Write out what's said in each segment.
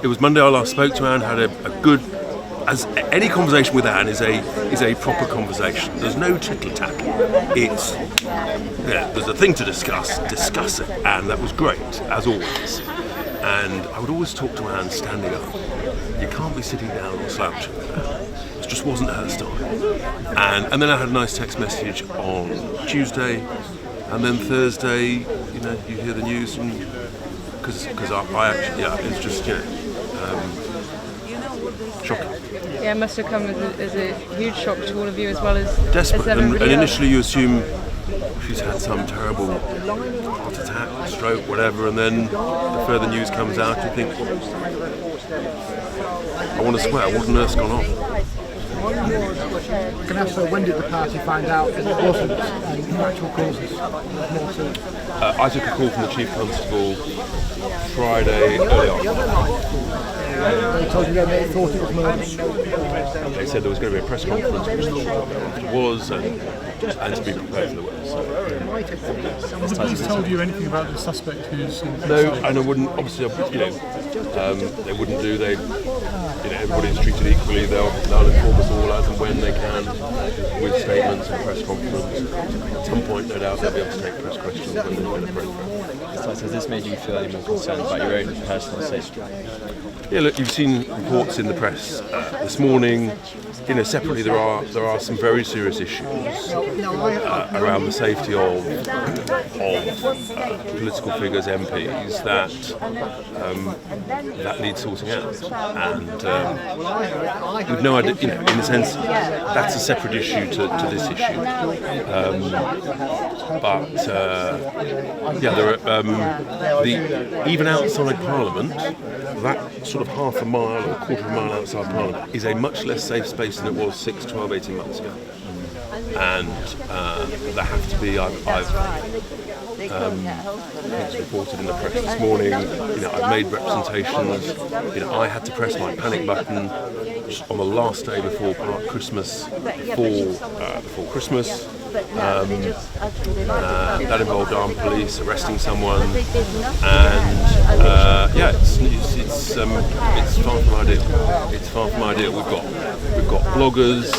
It was Monday I last spoke to Anne, had a good, as any conversation with Anne is a proper conversation. There's no tittle-tattle. It's, there's a thing to discuss it, and that was great, as always. And I would always talk to Anne standing up. You can't be sitting down or slouching with Anne. It just wasn't her style. And then I had a nice text message on Tuesday, and then Thursday, you hear the news, and because I actually, it's just, shocking. Yeah, it must have come as a huge shock to all of you as well as desperate. As everybody and else. initially you assume she's had some terrible heart attack, stroke, whatever, and then the further news comes out, you think, I want to swear, what on earth's gone on? Can I ask, when did the party find out that it wasn't natural causes? More to I took a call from the Chief Constable Friday early afternoon. They told you then they thought it was murder. They said there was going to be a press conference, which there was, and to be prepared for the worst. So. Has the police told you anything about the suspect who's... No, and I wouldn't, obviously, they wouldn't do, everybody's treated equally, they'll inform us all as and when they can, with statements and press conference. At some point, no doubt, they'll be able to take press questions when they're appropriate. So has this made you feel any more concerned about your own personal safety? Yeah, look, you've seen reports in the press this morning. Separately, there are some very serious issues around the safety of political figures, MPs, that need sorting out. And we've no idea, in a sense, that's a separate issue to this issue. There are even outside Parliament, that sort of half a mile or a quarter of a mile outside Parliament is a much less safe space than it was 6, 12, 18 months ago. And there have to be, it's reported in the press this morning, I've made representations, I had to press my panic button on the last day before Christmas, before Christmas. That involved armed police arresting someone, and it's far from ideal. It's far from ideal. We've got bloggers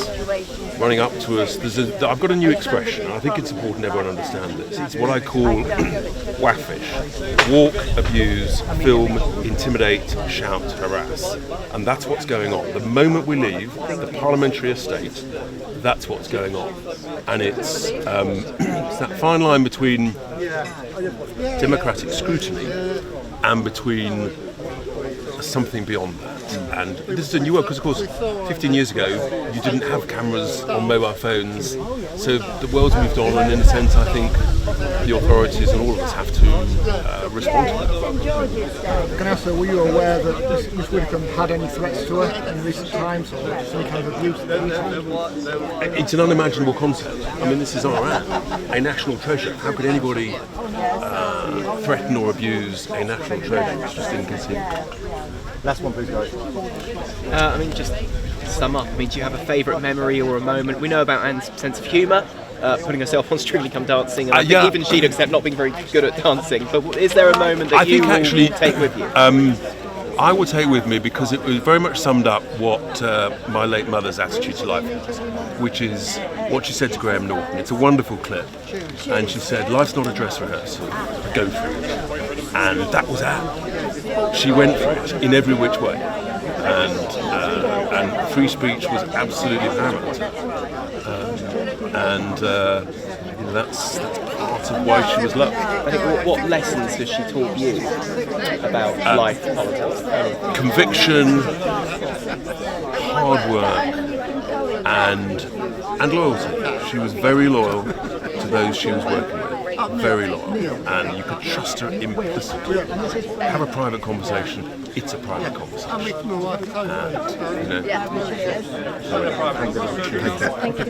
running up to us. I've got a new expression, and I think it's important everyone understand this. It's what I call WAFISH: walk, abuse, film, intimidate, shout, harass, and that's what's going on. The moment we leave the parliamentary estate, that's what's going on, and it's that fine line between democratic scrutiny and between something beyond that. And this is a new world, because of course 15 years ago you didn't have cameras on mobile phones, so the world's moved on, and in a sense I think the authorities and all of us have to respond to that. Can I ask, were you aware that Ms Widdecombe had any threats to her in recent times, or some kind of abuse? It's an unimaginable concept. I mean, this is our Anne, a national treasure. How could anybody threaten or abuse a national treasure? It's just inconceivable. Last one, please, guys. Just to sum up, do you have a favourite memory or a moment? We know about Anne's sense of humour, putting herself on Strictly Come Dancing, and I think even she'd accept not being very good at dancing, but is there a moment that you will take with you? I would take with me, because it was very much summed up what my late mother's attitude to life was, which is what she said to Graham Norton. It's a wonderful clip, and she said, life's not a dress rehearsal, go for it. And that was Anne. She went for it in every which way, and free speech was absolutely paramount. That's part of why she was loved. I think what lessons has she taught you about life, politics? Conviction, hard work, and loyalty. She was very loyal to those she was working with. Very loyal, and you could trust her implicitly. Have a private conversation. It's a private conversation. Thank you.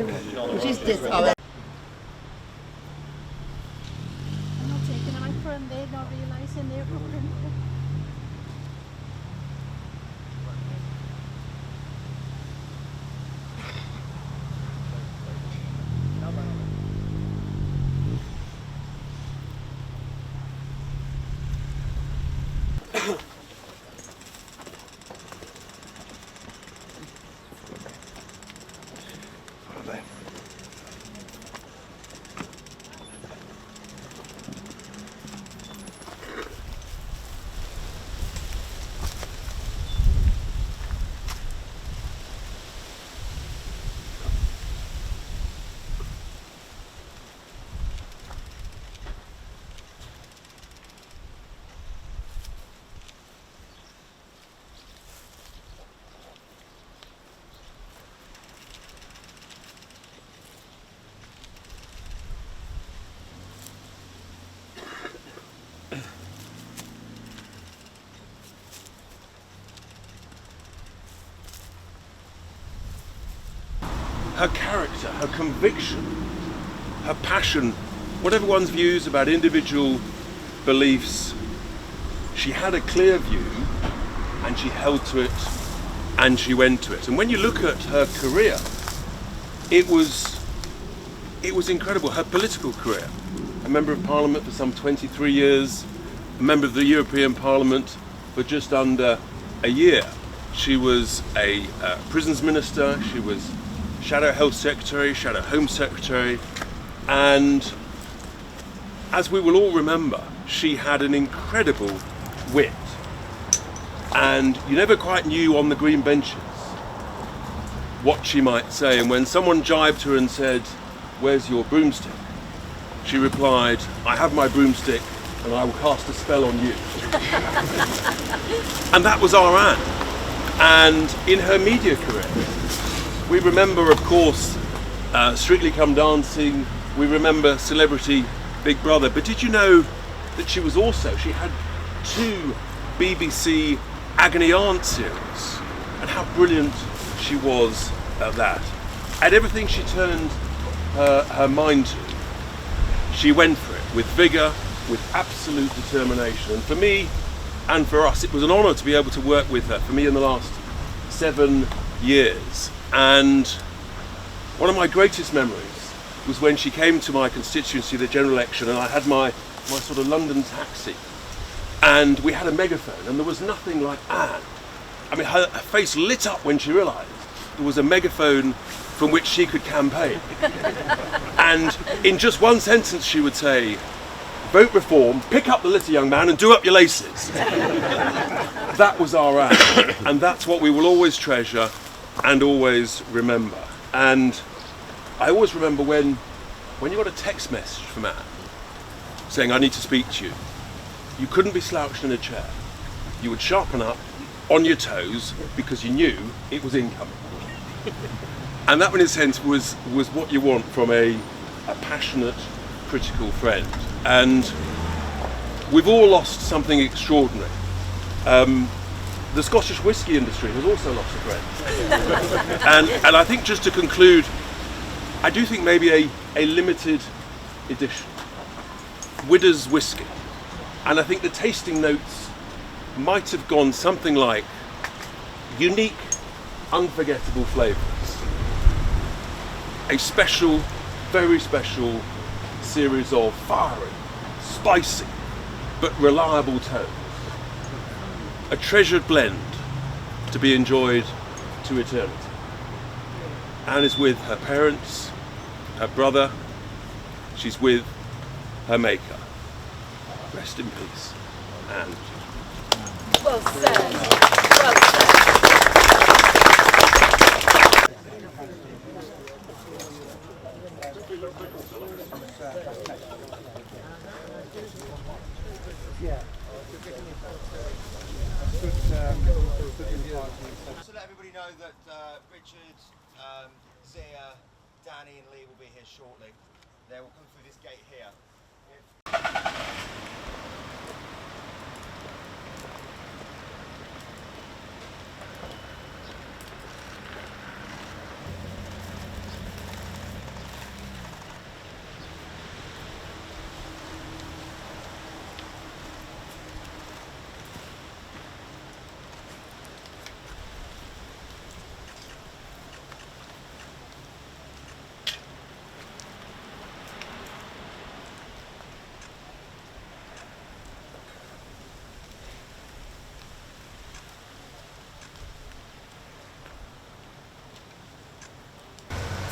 her character, her conviction, her passion, whatever one's views about individual beliefs, she had a clear view and she held to it and she went to it. And when you look at her career, it was incredible. Her political career, a member of Parliament for some 23 years, a member of the European Parliament for just under a year. She was a prisons minister, she was Shadow Health Secretary, Shadow Home Secretary, and as we will all remember, she had an incredible wit. And you never quite knew on the green benches what she might say. And when someone jibed her and said, "Where's your broomstick?" she replied, "I have my broomstick and I will cast a spell on you." And that was our Anne. And in her media career, we remember, of course, Strictly Come Dancing, we remember Celebrity Big Brother, but did you know that she had 2 BBC Agony Aunt series, and how brilliant she was at that. At everything she turned her mind to, she went for it with vigour, with absolute determination. And for me and for us, it was an honour to be able to work with her, for me in the last 7 years. And one of my greatest memories was when she came to my constituency, the general election, and I had my sort of London taxi, and we had a megaphone, and there was nothing like Anne. I mean, her face lit up when she realised there was a megaphone from which she could campaign. And in just one sentence she would say, "Vote Reform, pick up the litter, young man, and do up your laces." That was our Anne, and that's what we will always treasure and always remember. And I always remember when you got a text message from Anne saying, "I need to speak to you," you couldn't be slouched in a chair. You would sharpen up, on your toes, because you knew it was incoming. And that, in a sense, was what you want from a passionate, critical friend. And we've all lost something extraordinary. The Scottish whisky industry has also lost a friend. and I think, just to conclude, I do think maybe a limited edition, Widder's Whisky. And I think the tasting notes might have gone something like unique, unforgettable flavours. A special, very special series of fiery, spicy, but reliable tones. A treasured blend to be enjoyed to eternity. Anne is with her parents, her brother, she's with her maker. Rest in peace, Anne. Well said. Well said. So let everybody know that Richard, Xia, Danny and Lee will be here shortly. They will come through this gate here.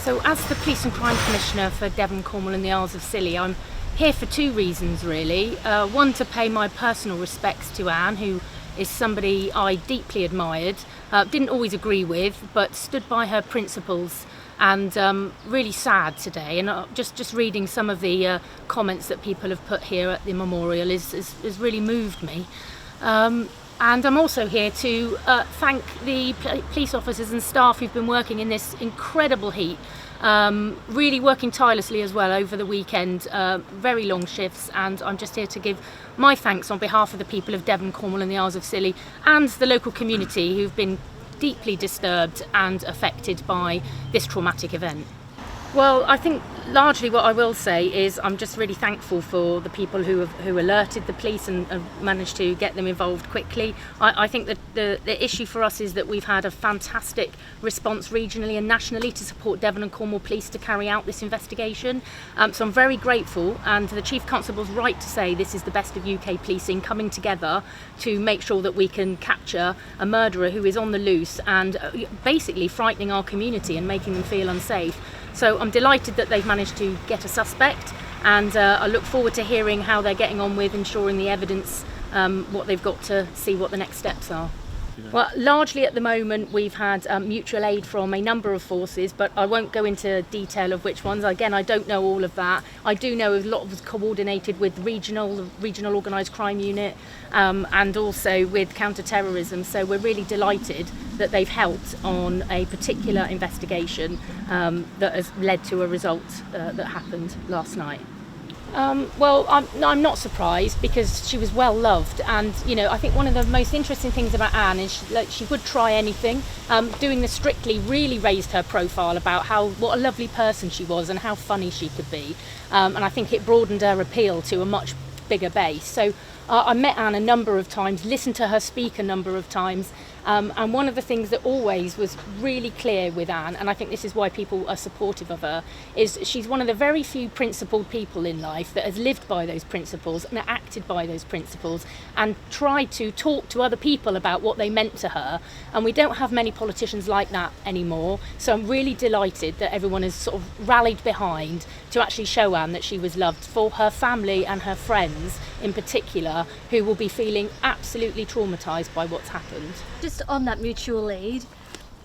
So as the Police and Crime Commissioner for Devon, Cornwall and the Isles of Scilly, I'm here for 2 reasons really. One, to pay my personal respects to Anne, who is somebody I deeply admired, didn't always agree with, but stood by her principles, and really sad today. And just reading some of the comments that people have put here at the memorial has really moved me. And I'm also here to thank the police officers and staff who've been working in this incredible heat, really working tirelessly as well over the weekend, very long shifts, and I'm just here to give my thanks on behalf of the people of Devon, Cornwall and the Isles of Scilly and the local community who've been deeply disturbed and affected by this traumatic event. Well, I think largely what I will say is I'm just really thankful for the people who alerted the police and managed to get them involved quickly. I think that the issue for us is that we've had a fantastic response regionally and nationally to support Devon and Cornwall Police to carry out this investigation. So I'm very grateful, and the Chief Constable's right to say this is the best of UK policing coming together to make sure that we can capture a murderer who is on the loose and basically frightening our community and making them feel unsafe. So I'm delighted that they've managed to get a suspect, and I look forward to hearing how they're getting on with ensuring the evidence, what they've got to see what the next steps are. Well, largely at the moment we've had mutual aid from a number of forces, but I won't go into detail of which ones. Again, I don't know all of that. I do know a lot was coordinated with the regional organised crime unit, and also with counter-terrorism. So we're really delighted that they've helped on a particular investigation that has led to a result that happened last night. Well, I'm not surprised, because she was well loved, and I think one of the most interesting things about Anne is she would try anything. Doing the Strictly really raised her profile about what a lovely person she was and how funny she could be, and I think it broadened her appeal to a much bigger base. So I met Anne a number of times, listened to her speak a number of times, and one of the things that always was really clear with Anne, and I think this is why people are supportive of her, is she's one of the very few principled people in life that has lived by those principles and acted by those principles and tried to talk to other people about what they meant to her, and we don't have many politicians like that anymore. So I'm really delighted that everyone has sort of rallied behind to actually show Anne that she was loved, for her family and her friends in particular, who will be feeling absolutely traumatised by what's happened. Just on that mutual aid,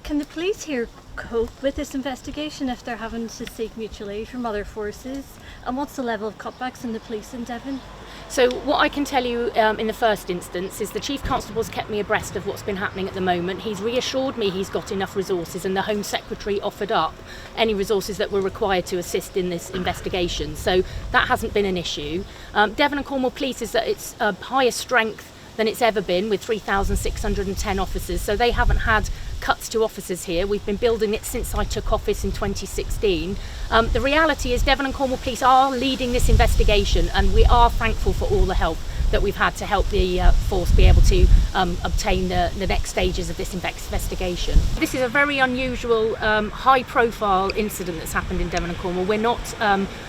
can the police here cope with this investigation if they're having to seek mutual aid from other forces? And what's the level of cutbacks in the police in Devon? So what I can tell you in the first instance is the Chief Constable's kept me abreast of what's been happening at the moment. He's reassured me he's got enough resources, and the Home Secretary offered up any resources that were required to assist in this investigation. So that hasn't been an issue. Devon and Cornwall Police is at its highest strength than it's ever been, with 3,610 officers. So they haven't had cuts to officers here. We've been building it since I took office in 2016. The reality is Devon and Cornwall Police are leading this investigation, and we are thankful for all the help that we've had to help the force be able to obtain the next stages of this investigation. This is a very unusual, high-profile incident that's happened in Devon and Cornwall.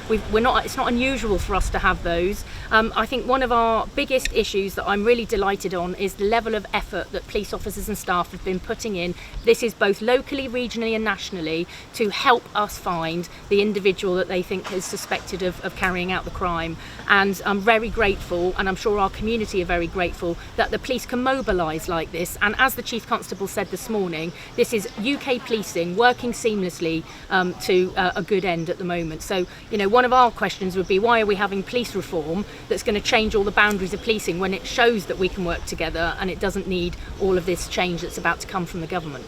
It's not unusual for us to have those. I think one of our biggest issues that I'm really delighted on is the level of effort that police officers and staff have been putting in. This is both locally, regionally and nationally, to help us find the individual that they think is suspected of carrying out the crime. And I'm very grateful, and I'm sure our community are very grateful, that the police can mobilise like this. And as the Chief Constable said this morning, this is UK policing working seamlessly to a good end at the moment. So, one of our questions would be, why are we having police reform that's going to change all the boundaries of policing when it shows that we can work together and it doesn't need all of this change that's about to come from the government?